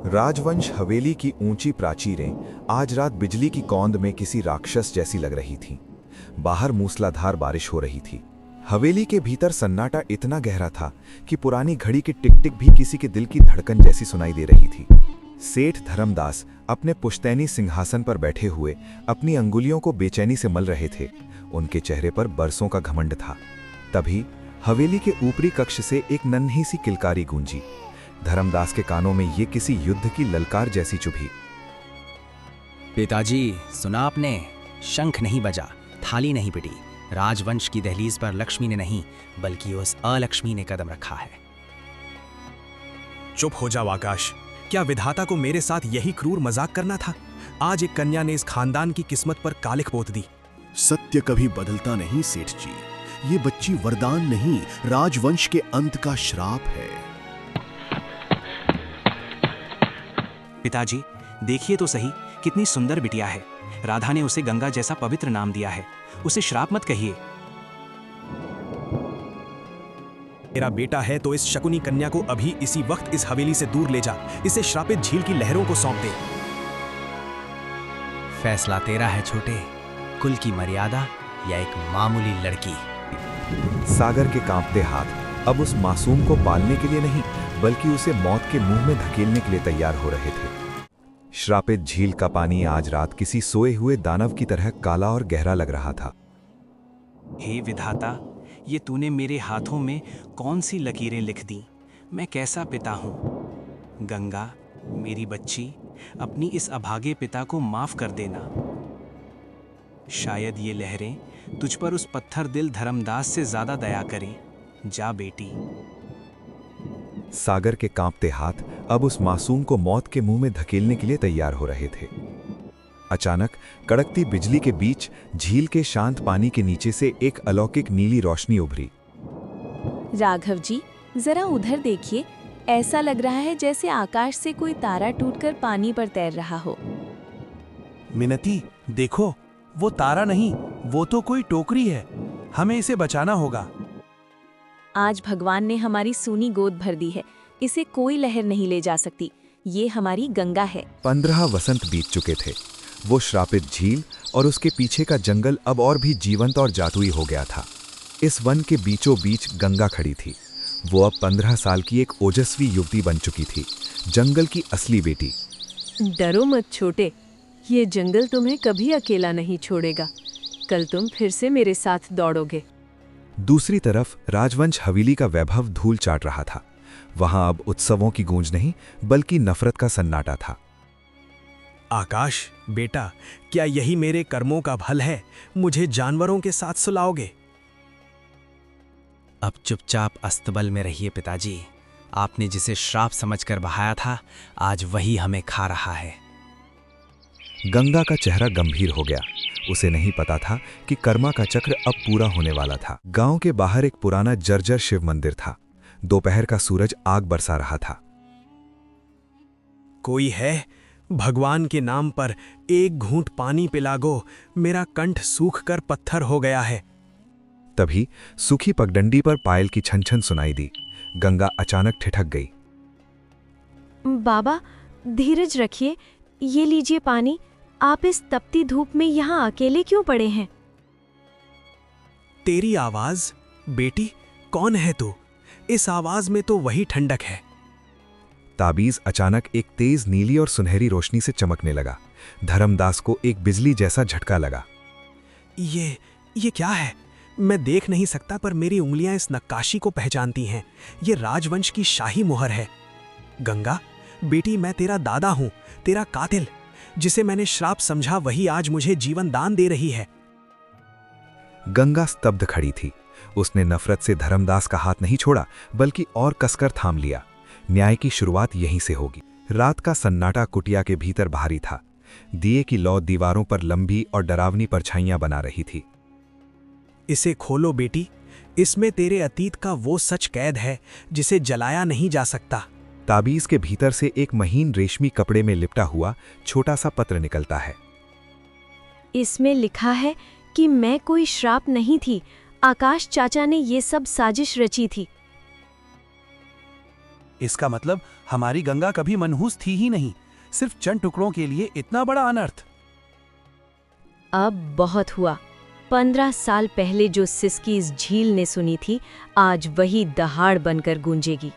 राजवंश हवेली की ऊंची प्राचीरें आज रात बिजली की कौंद में किसी राक्षस जैसी लग रही थीं। बाहर मूसलाधार बारिश हो रही थी। हवेली के भीतर सन्नाटा इतना गहरा था कि पुरानी घड़ी की टिक-टिक भी किसी के दिल की धड़कन जैसी सुनाई दे रही थी। सेठ धर्मदास अपने पुश्तैनी सिंहासन पर बैठे हुए अपनी अंगुलियों को बेचैनी से मल रहे थे। उनके चेहरे पर बरसों का घमंड था। तभी हवेली के ऊपरी कक्ष से एक नन्ही सी किलकारी गूंजी। धर्मदास के कानों में ये किसी युद्ध की ललकार जैसी चुभी। पिताजी, सुना आपने? शंख नहीं बजा, थाली नहीं पिटी। राजवंश की दहलीज पर लक्ष्मी ने नहीं बल्कि उस अलक्ष्मी ने कदम रखा है। चुप हो जाओ आकाश। क्या विधाता को मेरे साथ यही क्रूर मजाक करना था? आज एक कन्या ने इस खानदान की किस्मत पर कालिख पोत दी। सत्य कभी बदलता नहीं सेठ जी। ये बच्ची वरदान नहीं, राजवंश के अंत का श्राप है। पिताजी, देखिए तो सही, कितनी सुंदर बिटिया है। राधा ने उसे गंगा जैसा पवित्र नाम दिया है। उसे श्राप मत कहिए। मेरा बेटा है तो इस शकुनी कन्या को अभी इसी वक्त इस हवेली से दूर ले जा। इसे श्रापित झील की लहरों को सौंप दे। फैसला तेरा है छोटे, कुल की मर्यादा या एक मामूली लड़की। सागर के कांपते हाथ अब उस मासूम को पालने के लिए नहीं बल्कि उसे मौत के मुंह में धकेलने के लिए तैयार हो रहे थे। श्रापित झील का पानी आज रात किसी सोए हुए दानव की तरह काला और गहरा लग रहा था। हे विधाता, ये तूने मेरे हाथों में कौन सी लकीरें लिख दी? मैं कैसा पिता हूँ? गंगा, मेरी बच्ची, अपनी इस अभागे पिता को माफ कर देना। शायद ये लहरें तुझ पर उस पत्थर दिल धर्मदास से ज्यादा दया करें। जा बेटी। सागर के कांपते हाथ अब उस मासूम को मौत के मुंह में धकेलने के लिए तैयार हो रहे थे। अचानक कड़कती बिजली के बीच झील के शांत पानी के नीचे से एक अलौकिक नीली रोशनी उभरी। राघव जी, जरा उधर देखिए। ऐसा लग रहा है जैसे आकाश से कोई तारा टूटकर पानी पर तैर रहा हो। मिनती, देखो, वो तारा नहीं, वो तो कोई टोकरी है। हमें इसे बचाना होगा। आज भगवान ने हमारी सूनी गोद भर दी है। इसे कोई लहर नहीं ले जा सकती। ये हमारी गंगा है। 15 वसंत बीत चुके थे। वो श्रापित झील और उसके पीछे का जंगल अब और भी जीवंत और जादुई हो गया था। इस वन के बीचों बीच गंगा खड़ी थी। वो अब 15 साल की एक ओजस्वी युवती बन चुकी थी, जंगल की असली बेटी। डरो मत छोटे, ये जंगल तुम्हें कभी अकेला नहीं छोड़ेगा। कल तुम फिर से मेरे साथ दौड़ोगे। दूसरी तरफ राजवंश हवेली का वैभव धूल चाट रहा था। वहां अब उत्सवों की गूंज नहीं बल्कि नफरत का सन्नाटा था। आकाश बेटा, क्या यही मेरे कर्मों का फल है? मुझे जानवरों के साथ सुलाओगे? अब चुपचाप अस्तबल में रहिए पिताजी। आपने जिसे श्राप समझकर बहाया था, आज वही हमें खा रहा है। गंगा का चेहरा गंभीर हो गया। उसे नहीं पता था कि कर्मा का चक्र अब पूरा होने वाला था। गांव के बाहर एक पुराना जर्जर शिव मंदिर था। दोपहर का सूरज आग बरसा रहा था। कोई है? भगवान के नाम पर एक घूंट पानी पिला गो। मेरा कंठ सूख कर पत्थर हो गया है। तभी सूखी पगडंडी पर पायल की छन छन सुनाई दी। गंगा अचानक ठिठक गई। बाबा, धीरज रखिए। ये लीजिए पानी। आप इस तपती धूप में यहाँ अकेले क्यों पड़े हैं? तेरी आवाज? बेटी, कौन है तू? इस आवाज में तो वही ठंडक है। ताबीज अचानक एक तेज नीली और सुनहरी रोशनी से चमकने लगा। धर्मदास को एक बिजली जैसा झटका लगा। ये क्या है? मैं देख नहीं सकता पर मेरी उंगलियां इस नक्काशी को पहचानती हैं। ये राजवंश की शाही मुहर है। गंगा बेटी, मैं तेरा दादा हूं, तेरा कातिल। जिसे मैंने श्राप समझा वही आज मुझे जीवन दान दे रही है। गंगा स्तब्ध खड़ी थी। उसने नफरत से धर्मदास का हाथ नहीं छोड़ा बल्कि और कसकर थाम लिया। न्याय की शुरुआत यहीं से होगी। रात का सन्नाटा कुटिया के भीतर भारी था। दिए की लौ दीवारों पर लंबी और डरावनी परछाइयां बना रही थी। इसे खोलो बेटी। इसमें तेरे अतीत का वो सच कैद है जिसे जलाया नहीं जा सकता। ताबीज के भीतर से एक महीन रेशमी कपड़े में लिपटा हुआ छोटा सा पत्र निकलता है। इसमें लिखा है कि मैं कोई श्राप नहीं थी। आकाश चाचा ने ये सब साजिश रची थी। इसका मतलब हमारी गंगा कभी मनहूस थी ही नहीं। सिर्फ चंद टुकड़ों के लिए इतना बड़ा अनर्थ। अब बहुत हुआ। 15 साल पहले जो सिसकी इस झील ने सुनी थी, आज वही दहाड़ बनकर गूंजेगी।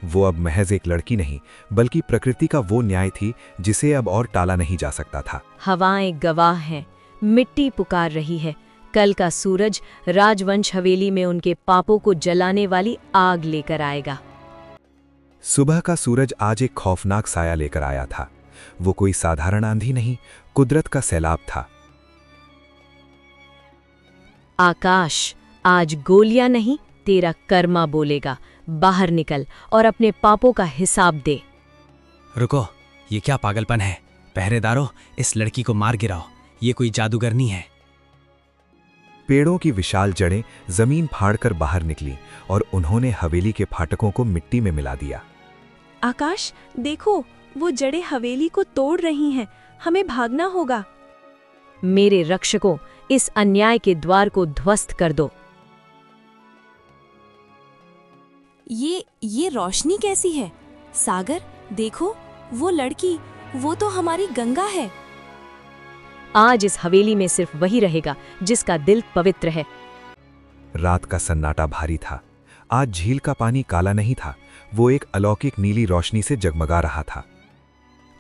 वो अब महज एक लड़की नहीं, बल्कि प्रकृति का वो न्याय थी जिसे अब और टाला नहीं जा सकता था। हवाएं गवाह हैं, मिट्टी पुकार रही है। कल का सूरज राजवंश हवेली में उनके पापों को जलाने वाली आग लेकर आएगा। सुबह का सूरज आज एक खौफनाक साया लेकर आया था। वो कोई साधारण आंधी नहीं, कुदरत का सैलाब था। आकाश, आज गोलियां नहीं, तेरा कर्मा बोलेगा। बाहर निकल और अपने पापों का हिसाब दे। रुको, ये क्या पागलपन है? पहरेदारों, इस लड़की को मार गिराओ। ये कोई जादूगरनी है। पेड़ों की विशाल जड़ें जमीन फाड़कर बाहर निकली और उन्होंने हवेली के फाटकों को मिट्टी में मिला दिया। आकाश, देखो, वो जड़ें हवेली को तोड़ रही हैं। हमें भागना होगा। मेरे रक्षकों, इस अन्याय के द्वार को ध्वस्त कर दो। ये रोशनी कैसी है? सागर, देखो, वो लड़की, वो तो हमारी गंगा है। आज इस हवेली में सिर्फ वही रहेगा जिसका दिल पवित्र है। रात का सन्नाटा भारी था। आज झील का पानी काला नहीं था, वो एक अलौकिक नीली रोशनी से जगमगा रहा था।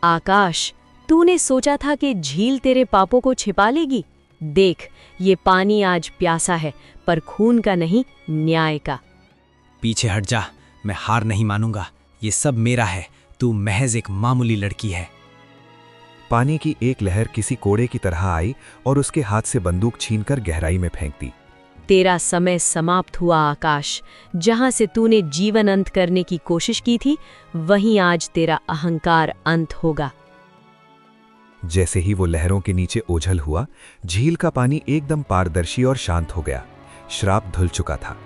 आकाश, तूने सोचा था कि झील तेरे पापों को छिपा लेगी? देख, ये पानी आज प्यासा है, पर खून का नहीं, न्याय का। पीछे हट जा, मैं हार नहीं मानूंगा। ये सब मेरा है, तू महज एक मामूली लड़की है। पानी की एक लहर किसी कोड़े की तरह आई और उसके हाथ से बंदूक छीनकर गहराई में फेंक दी। तेरा समय समाप्त हुआ आकाश। जहां से तूने जीवन अंत करने की कोशिश की थी, वहीं आज तेरा अहंकार अंत होगा। जैसे ही वो लहरों के नीचे ओझल हुआ, झील का पानी एकदम पारदर्शी और शांत हो गया। श्राप धुल चुका था।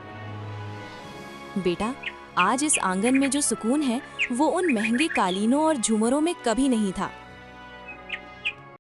बेटा, आज इस आंगन में जो सुकून है, वो उन महंगे कालीनों और झूमरों में कभी नहीं था।